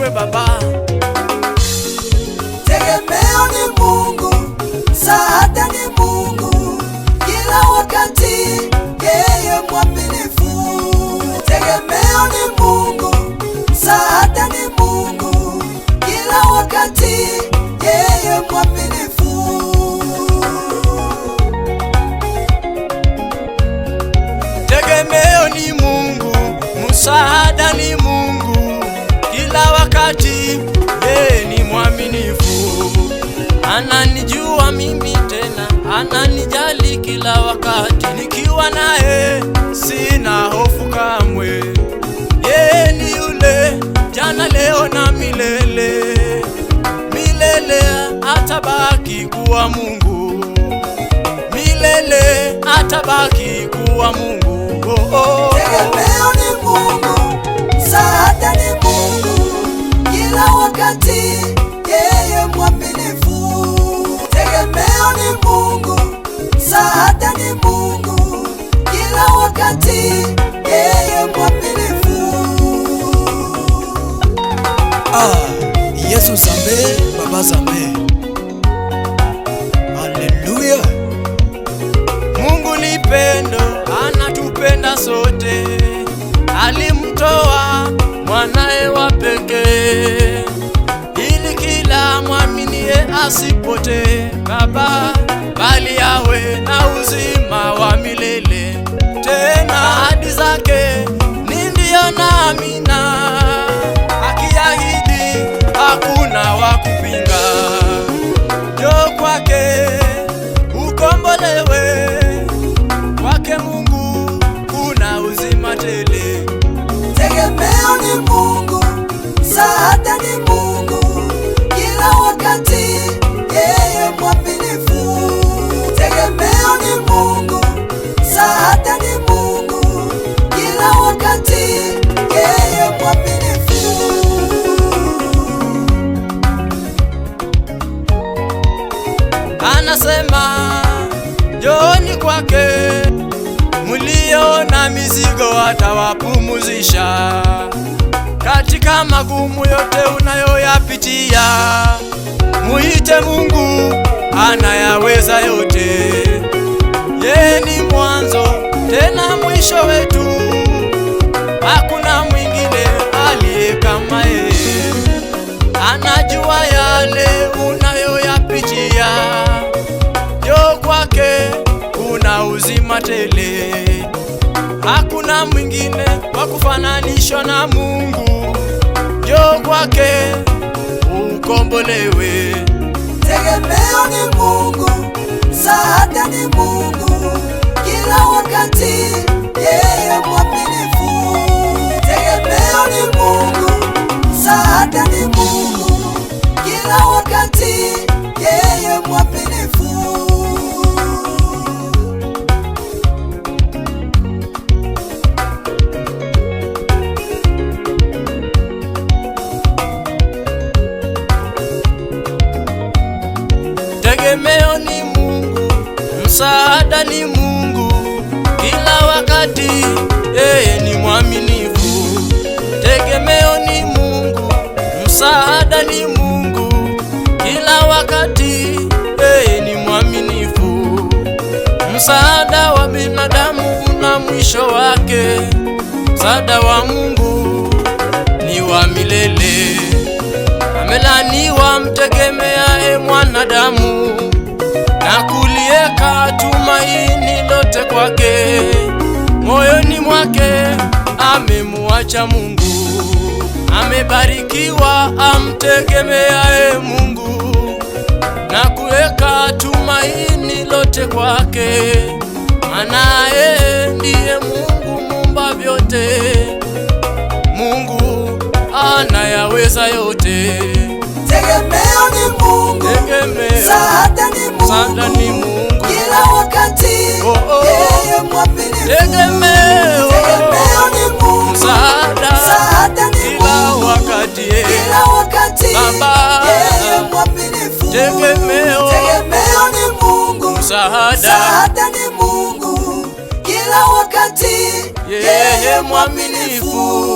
wewe Baba. Tegemeo ni Mungu, msaada ni Mungu, kila wakati yeye mwaminifu. Tegemeo ni Mungu, msaada ni Mungu, kila wakati yeye mwaminifu. Tegemeo ni Mungu, msaada ni Mungu, kila wakati yeye ni mwaminifu. Ananijua mimi tena, ananijali kila wakati, nikiwa naye sina hofu kamwe. Yeye ni yule jana, leo na milele. Milele atabaki kuwa Mungu, milele atabaki kuwa Mungu. Tegemeo ni Mungu, msaada ni Mungu, kila wakati yeye mwaminifu. Tegemeo ni Mungu, msaada ni Mungu, kila wakati yeye mwaminifu. Yesu zambe, Baba zambe. Haleluya. Mungu ni pendo, anatupenda sote, alimtoa mwanae wa pekee ili kila mwaminie asipotee Baba, bali awe na uzima wa milele. Tena ahadi zake ni ndio na amina, akiahidi hakuna wa kupinga. Njoo kwake ukombolewe, kwake Mungu kuna uzima tele. Tegemeo ni Mungu, msaada ni Mungu, kila wakati yeye mwaminifu. Tegemeo ni Mungu, msaada ni Mungu, kila wakati yeye mwaminifu. Anasema njooni kwake mulio na mizigo, atawapumuzisha katika magumu yote unayoyapitia. Muite Mungu, anayaweza yote. Yeye ni mwanzo tena mwisho wetu, hakuna mwingine aliye kama yeye. Anajua yale unayoyapitia, njoo kwake kuna uzima tele. Hakuna mwingine wa kufananishwa na Mungu, njoo kwake ukombolewe. Tegemeo ni Mungu, msaada ni Mungu, kila wakati yeye mwaminifu. Tegemeo ni Mungu, msaada ni Mungu, kila wakati yeye mwaminifu. Tegemeo ni Mungu, msaada ni Mungu, kila wakati yeye ni mwaminifu. Tegemeo ni Mungu, msaada ni Mungu, kila wakati yeye ni mwaminifu. Msaada wa binadamu una mwisho wake, msaada wa Mungu ni wa milele. Amelaniwa mtegemeaye mwanadamu na kulieka tumaini lote kwake. Moyoni mwake amemuacha Mungu, amebarikiwa amtegemeaye Mungu na kuweka tumaini lote kwake. Maana yeye ndiye Mungu muumba vyote, Mungu anayaweza yote. Tegemeo ni Mungu, msaada ni Mungu, kila wakati yeye mwaminifu. Tegemeo ni Mungu, msaada ni Mungu, kila wakati Baba, yeye mwaminifu. Tegemeo ni Mungu, msaada ni Mungu, kila wakati yeye mwaminifu.